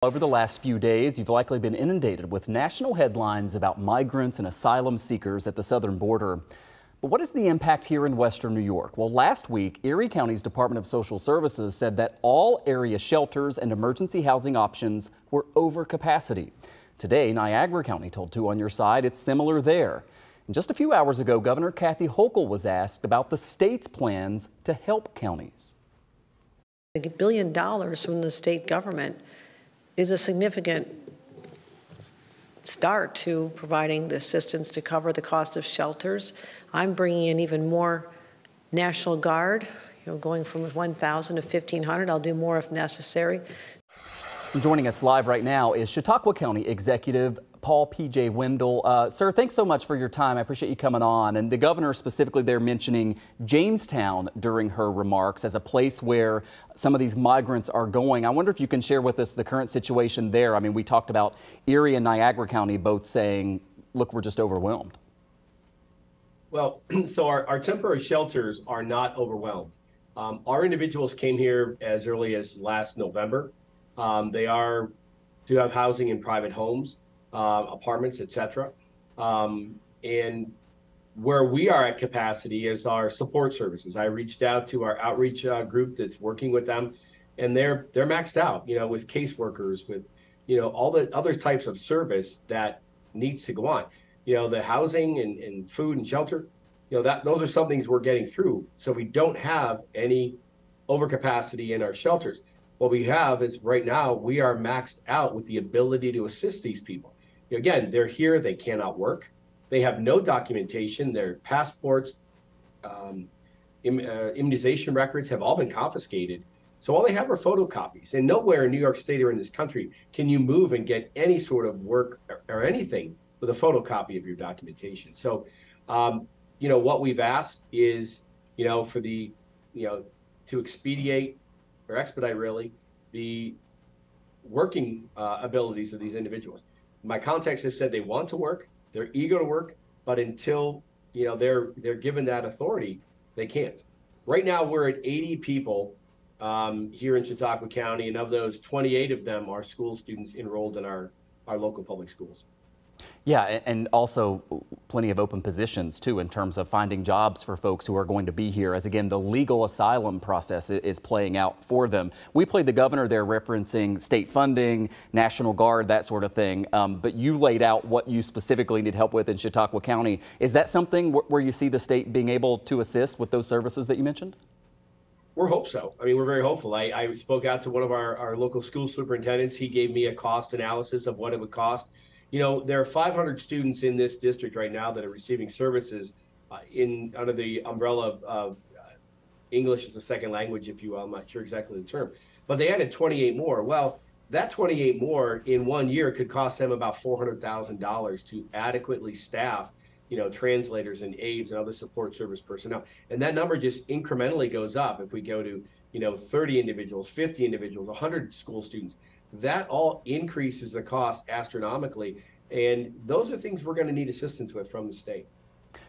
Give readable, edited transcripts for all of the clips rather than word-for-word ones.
Over the last few days, you've likely been inundated with national headlines about migrants and asylum seekers at the southern border. But what is the impact here in western New York? Well, last week, Erie County's Department of Social Services said that all area shelters and emergency housing options were over capacity. Today, Niagara County told 2 on Your Side it's similar there. And just a few hours ago, Governor Kathy Hochul was asked about the state's plans to help counties. $1 billion from the state government is a significant start to providing the assistance to cover the cost of shelters. I'm bringing in even more National Guard, going from 1,000 to 1,500. I'll do more if necessary. Joining us live right now is Chautauqua County Executive Paul P.J. Wendel. Sir, thanks so much for your time. I appreciate you coming on. And the governor specifically there mentioning Jamestown during her remarks as a place where some of these migrants are going. I wonder if you can share with us the current situation there. I mean, we talked about Erie and Niagara County both saying, look, we're just overwhelmed. Well, so our temporary shelters are not overwhelmed. Our individuals came here as early as last November. They do have housing in private homes, apartments, etc. And where we are at capacity is our support services. I reached out to our outreach group that's working with them, and they're maxed out, with caseworkers, with, all the other types of service that needs to go on. The housing and food and shelter, those are some things we're getting through. So we don't have any overcapacity in our shelters. What we have is right now we are maxed out with the ability to assist these people. Again, they're here, they cannot work. They have no documentation. Their passports, immunization records have all been confiscated. So all they have are photocopies. And nowhere in New York State or in this country can you move and get any sort of work or anything with a photocopy of your documentation. So, what we've asked is, for the, to expedite or expedite really the working abilities of these individuals. My contacts have said they want to work, they're eager to work, but until they're given that authority, they can't. Right now we're at 80 people here in Chautauqua County, and of those, 28 of them are school students enrolled in our local public schools. Yeah, and also plenty of open positions, too, in terms of finding jobs for folks who are going to be here, as, again, the legal asylum process is playing out for them. We played the governor there referencing state funding, National Guard, that sort of thing, but you laid out what you specifically need help with in Chautauqua County. Is that something where you see the state being able to assist with those services that you mentioned? We're hope so. I mean, we're very hopeful. I spoke out to one of our local school superintendents. He gave me a cost analysis of what it would cost. There are 500 students in this district right now that are receiving services under the umbrella of English as a second language, if you will. I'm not sure exactly the term, but they added 28 more. Well, that 28 more in 1 year could cost them about $400,000 to adequately staff, translators and aides and other support service personnel. And that number just incrementally goes up. If we go to, 30 individuals, 50 individuals, 100 school students, that all increases the cost astronomically. And those are things we're going to need assistance with from the state.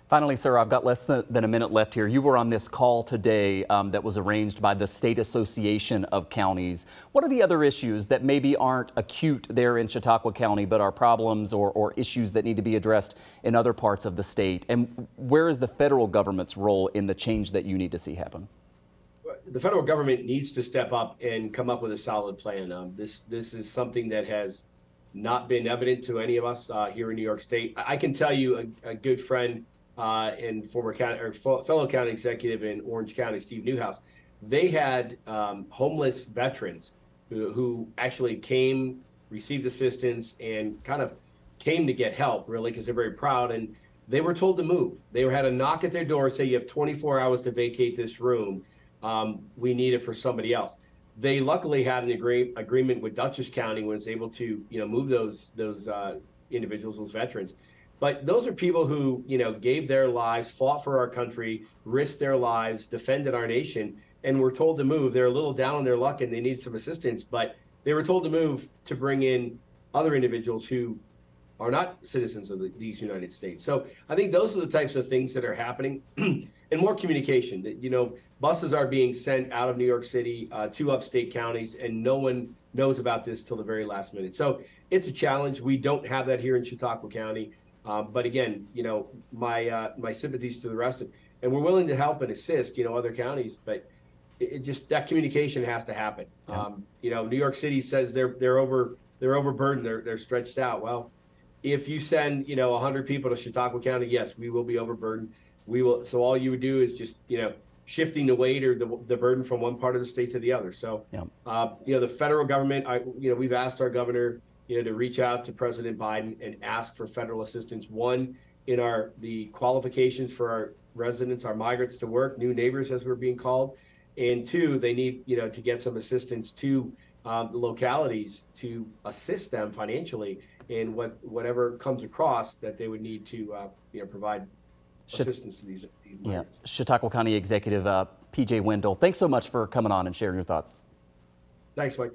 Finally, sir, I've got less than a minute left here. You were on this call today that was arranged by the State Association of Counties. What are the other issues that maybe aren't acute there in Chautauqua County, but are problems or issues that need to be addressed in other parts of the state? And where is the federal government's role in the change that you need to see happen? The federal government needs to step up and come up with a solid plan. This is something that has not been evident to any of us here in New York State. I can tell you a good friend and former county or fellow county executive in Orange County, Steve Newhouse. They had homeless veterans who actually came, received assistance, and kind of came to get help, really, because they're very proud. And they were told to move. They had a knock at their door, say, you have 24 hours to vacate this room. We need it for somebody else. They luckily had an agreement with Dutchess County, was able to move those individuals, those veterans. But those are people who gave their lives, fought for our country, risked their lives, defended our nation, and were told to move. They're a little down on their luck and they need some assistance, but they were told to move to bring in other individuals who are not citizens of these United States. So I think those are the types of things that are happening. And more communication. Buses are being sent out of New York City to upstate counties, and no one knows about this till the very last minute. So it's a challenge. We don't have that here in Chautauqua County. But again, my sympathies to the rest of it. And we're willing to help and assist, other counties, but it just, that communication has to happen. Yeah. New York City says they're overburdened, they're stretched out. Well, if you send, 100 people to Chautauqua County, yes, we will be overburdened. We will. So all you would do is just, shifting the weight or the burden from one part of the state to the other. So, yeah. The federal government, we've asked our governor, to reach out to President Biden and ask for federal assistance. One, in the qualifications for our residents, our migrants to work, new neighbors as we're being called. And two, they need, to get some assistance to the localities to assist them financially in whatever comes across that they would need to, provide assistance to these migrants. Yeah. Chautauqua County Executive PJ Wendel, thanks so much for coming on and sharing your thoughts. Thanks, Mike.